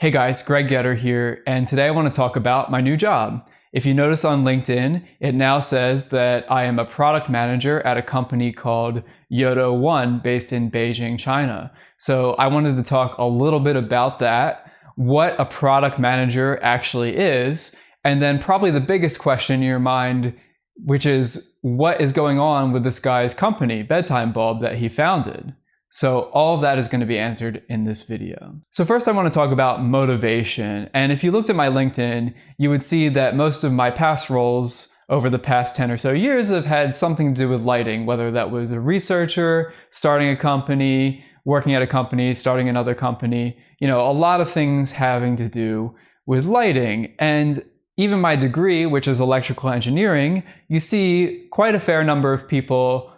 Hey guys, Greg Getter here, and today I want to talk about my new job. If you notice on LinkedIn, it now says that I am a product manager at a company called Yodo One based in Beijing, China. So I wanted to talk a little bit about that, what a product manager actually is, and then probably the biggest question in your mind, which is what is going on with this guy's company, Bedtime Bulb, that he founded. So all of that is going to be answered in this video. So first I want to talk about motivation. And if you looked at my LinkedIn, you would see that most of my past roles over the past 10 or so years have had something to do with lighting, whether that was a researcher, starting a company, working at a company, starting another company, a lot of things having to do with lighting. And even my degree, which is electrical engineering, you see quite a fair number of people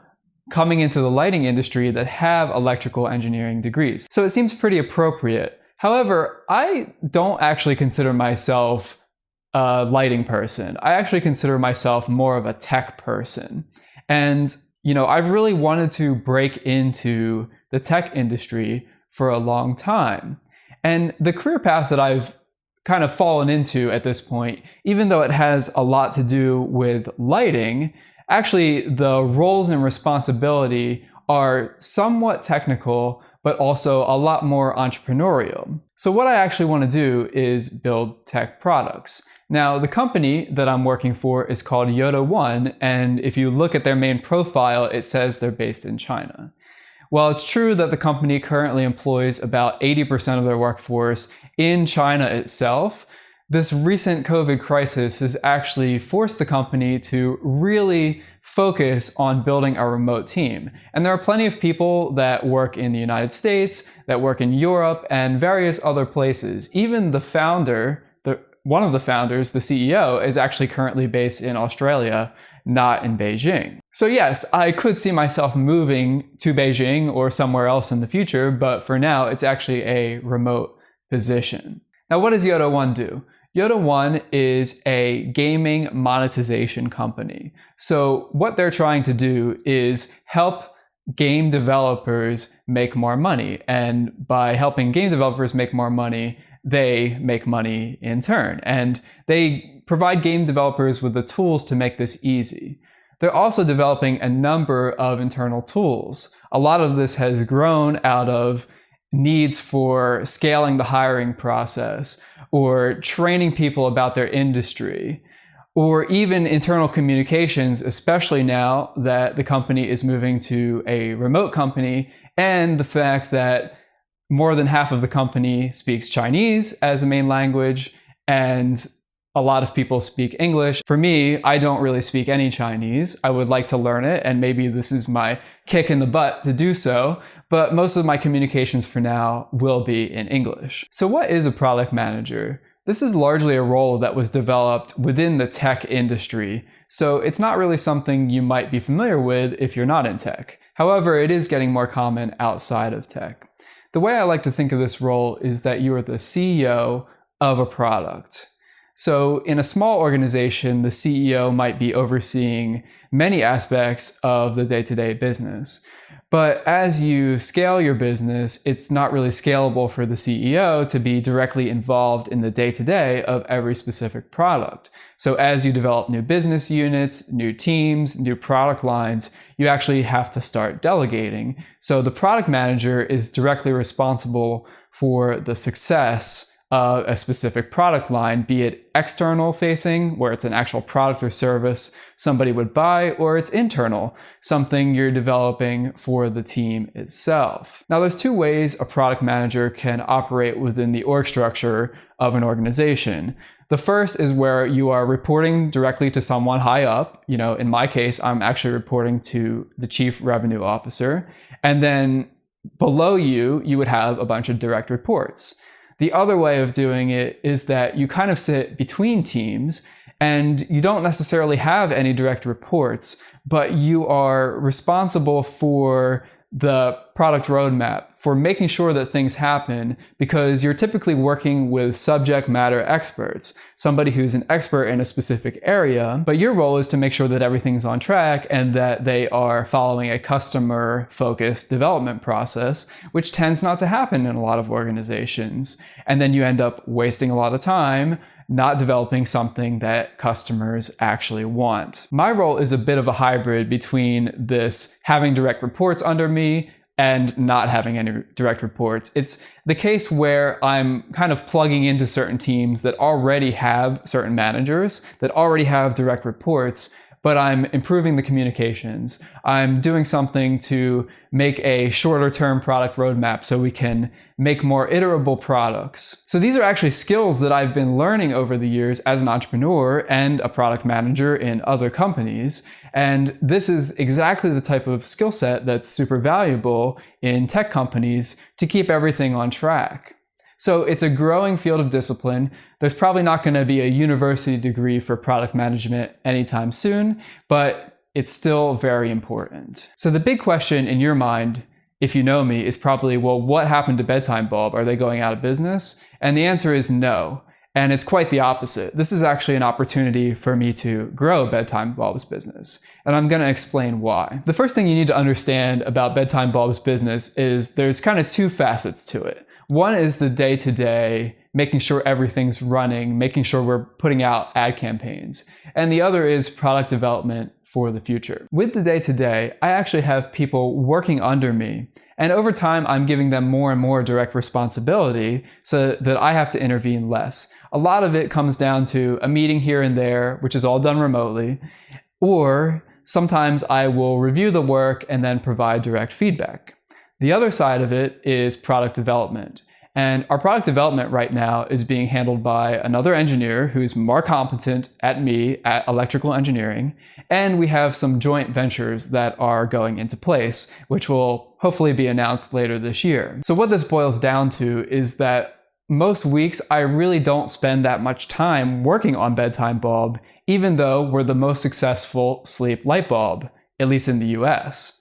coming into the lighting industry that have electrical engineering degrees. So it seems pretty appropriate. However, I don't actually consider myself a lighting person. I actually consider myself more of a tech person. And, I've really wanted to break into the tech industry for a long time. And the career path that I've kind of fallen into at this point, even though it has a lot to do with lighting, actually, the roles and responsibility are somewhat technical, but also a lot more entrepreneurial. So what I actually want to do is build tech products. Now, the company that I'm working for is called Yodo One, and if you look at their main profile, it says they're based in China. While it's true that the company currently employs about 80% of their workforce in China itself, this recent COVID crisis has actually forced the company to really focus on building a remote team. And there are plenty of people that work in the United States, that work in Europe, and various other places. Even the founder, one of the founders, the CEO, is actually currently based in Australia, not in Beijing. So yes, I could see myself moving to Beijing or somewhere else in the future, but for now, it's actually a remote position. Now, what does Yodo One do? Yodo One is a gaming monetization company. So what they're trying to do is help game developers make more money. And by helping game developers make more money, they make money in turn. And they provide game developers with the tools to make this easy. They're also developing a number of internal tools. A lot of this has grown out of needs for scaling the hiring process, or training people about their industry, or even internal communications, especially now that the company is moving to a remote company, and the fact that more than half of the company speaks Chinese as a main language, and a lot of people speak English. For me, I don't really speak any Chinese. I would like to learn it, and maybe this is my kick in the butt to do so, but most of my communications for now will be in English. So what is a product manager? This is largely a role that was developed within the tech industry, so it's not really something you might be familiar with if you're not in tech. However, it is getting more common outside of tech. The way I like to think of this role is that you are the CEO of a product. So in a small organization, the CEO might be overseeing many aspects of the day-to-day business. But as you scale your business, it's not really scalable for the CEO to be directly involved in the day-to-day of every specific product. So as you develop new business units, new teams, new product lines, you actually have to start delegating. So the product manager is directly responsible for the success a specific product line, be it external facing, where it's an actual product or service somebody would buy, or it's internal, something you're developing for the team itself. Now, there's two ways a product manager can operate within the org structure of an organization. The first is where you are reporting directly to someone high up. In my case, I'm actually reporting to the chief revenue officer. And then below you, you would have a bunch of direct reports. The other way of doing it is that you kind of sit between teams and you don't necessarily have any direct reports, but you are responsible for the product roadmap for making sure that things happen, because you're typically working with subject matter experts, somebody who's an expert in a specific area, but your role is to make sure that everything's on track and that they are following a customer-focused development process, which tends not to happen in a lot of organizations. And then you end up wasting a lot of time not developing something that customers actually want. My role is a bit of a hybrid between this having direct reports under me and not having any direct reports. It's the case where I'm kind of plugging into certain teams that already have certain managers, that already have direct reports, but I'm improving the communications. I'm doing something to make a shorter term product roadmap so we can make more iterable products. So these are actually skills that I've been learning over the years as an entrepreneur and a product manager in other companies. And this is exactly the type of skill set that's super valuable in tech companies to keep everything on track. So it's a growing field of discipline. There's probably not going to be a university degree for product management anytime soon, but it's still very important. So the big question in your mind, if you know me, is probably, well, what happened to Bedtime Bulb? Are they going out of business? And the answer is no. And it's quite the opposite. This is actually an opportunity for me to grow Bedtime Bulb's business. And I'm going to explain why. The first thing you need to understand about Bedtime Bulb's business is there's kind of two facets to it. One is the day-to-day, making sure everything's running, making sure we're putting out ad campaigns. And the other is product development for the future. With the day-to-day, I actually have people working under me. And over time, I'm giving them more and more direct responsibility so that I have to intervene less. A lot of it comes down to a meeting here and there, which is all done remotely, or sometimes I will review the work and then provide direct feedback. The other side of it is product development. And our product development right now is being handled by another engineer who's more competent at me at electrical engineering. And we have some joint ventures that are going into place, which will hopefully be announced later this year. So what this boils down to is that most weeks I really don't spend that much time working on Bedtime Bulb, even though we're the most successful sleep light bulb, at least in the US.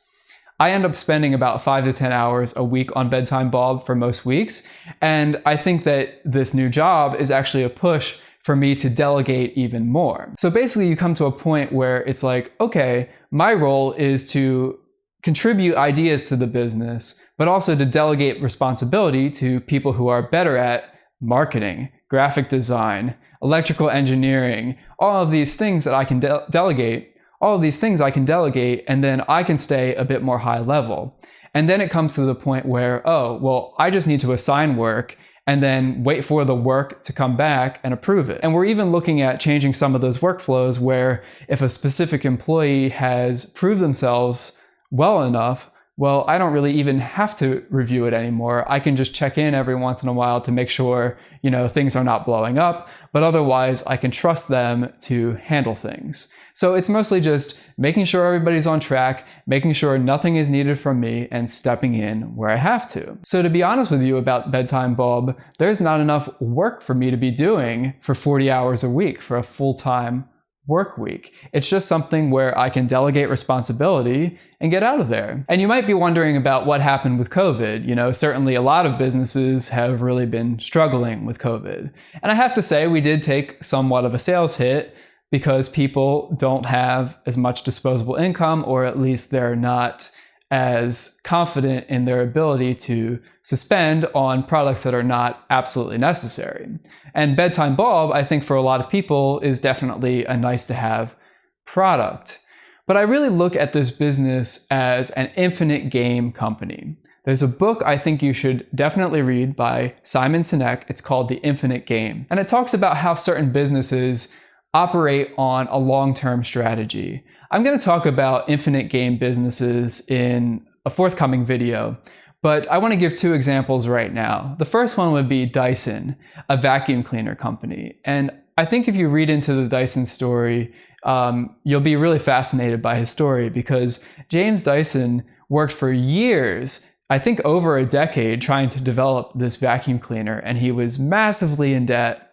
I end up spending about 5 to 10 hours a week on Bedtime Bulb for most weeks, and I think that this new job is actually a push for me to delegate even more. So basically you come to a point where it's like, okay, my role is to contribute ideas to the business, but also to delegate responsibility to people who are better at marketing, graphic design, electrical engineering, all of these things that I can delegate. All of these things I can delegate, and then I can stay a bit more high level. And then it comes to the point where, oh, well, I just need to assign work and then wait for the work to come back and approve it. And we're even looking at changing some of those workflows where if a specific employee has proved themselves well enough, well, I don't really even have to review it anymore. I can just check in every once in a while to make sure, things are not blowing up, but otherwise I can trust them to handle things. So it's mostly just making sure everybody's on track, making sure nothing is needed from me, and stepping in where I have to. So to be honest with you about Bedtime Bulb, there's not enough work for me to be doing for 40 hours a week for a full-time work week. It's just something where I can delegate responsibility and get out of there. And you might be wondering about what happened with COVID. Certainly a lot of businesses have really been struggling with COVID. And I have to say, we did take somewhat of a sales hit because people don't have as much disposable income, or at least they're not as confident in their ability to spend on products that are not absolutely necessary. And Bedtime Bulb, I think for a lot of people, is definitely a nice to have product. But I really look at this business as an infinite game company. There's a book I think you should definitely read by Simon Sinek. It's called The Infinite Game. And it talks about how certain businesses operate on a long-term strategy. I'm going to talk about infinite game businesses in a forthcoming video, but I want to give two examples right now. The first one would be Dyson, a vacuum cleaner company. And I think if you read into the Dyson story, you'll be really fascinated by his story, because James Dyson worked for years, I think over a decade, trying to develop this vacuum cleaner, and he was massively in debt.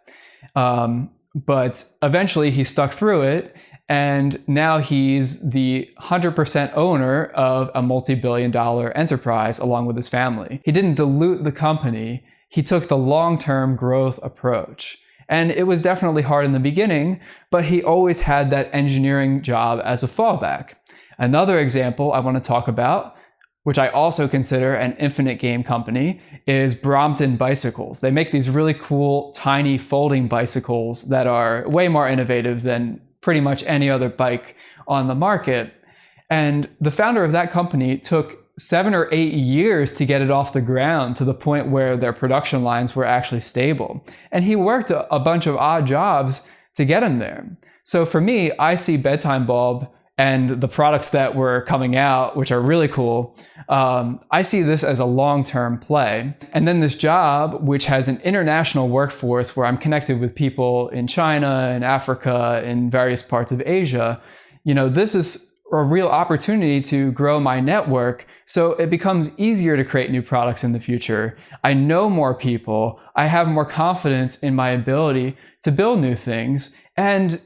But eventually he stuck through it, And now he's the 100% owner of a multi-billion-dollar enterprise along with his family. He didn't dilute the company. He took the long-term growth approach. And it was definitely hard in the beginning, but he always had that engineering job as a fallback. Another example I want to talk about, which I also consider an infinite game company, is Brompton Bicycles. They make these really cool, tiny folding bicycles that are way more innovative than pretty much any other bike on the market. And the founder of that company took 7 or 8 years to get it off the ground to the point where their production lines were actually stable. And he worked a bunch of odd jobs to get him there. So for me, I see Bedtime Bulb and the products that were coming out, which are really cool, I see this as a long-term play. And then this job, which has an international workforce where I'm connected with people in China and Africa and various parts of Asia, this is a real opportunity to grow my network, so it becomes easier to create new products in the future. I know more people, I have more confidence in my ability to build new things, and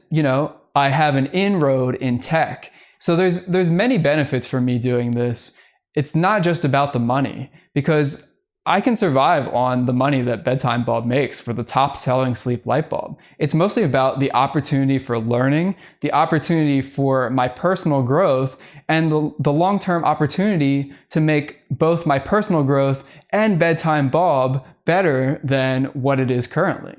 I have an inroad in tech. So there's many benefits for me doing this. It's not just about the money, because I can survive on the money that Bedtime Bulb makes for the top selling sleep light bulb. It's mostly about the opportunity for learning, the opportunity for my personal growth, and the long-term opportunity to make both my personal growth and Bedtime Bulb better than what it is currently.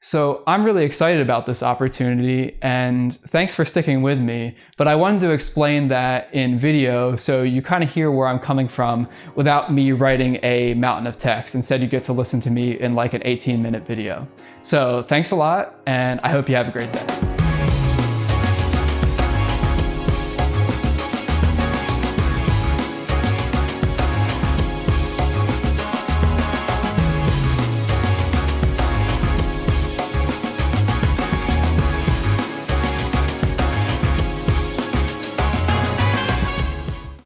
So I'm really excited about this opportunity, and thanks for sticking with me. But I wanted to explain that in video so you kind of hear where I'm coming from without me writing a mountain of text. Instead, you get to listen to me in like an 18-minute video. So thanks a lot, and I hope you have a great day.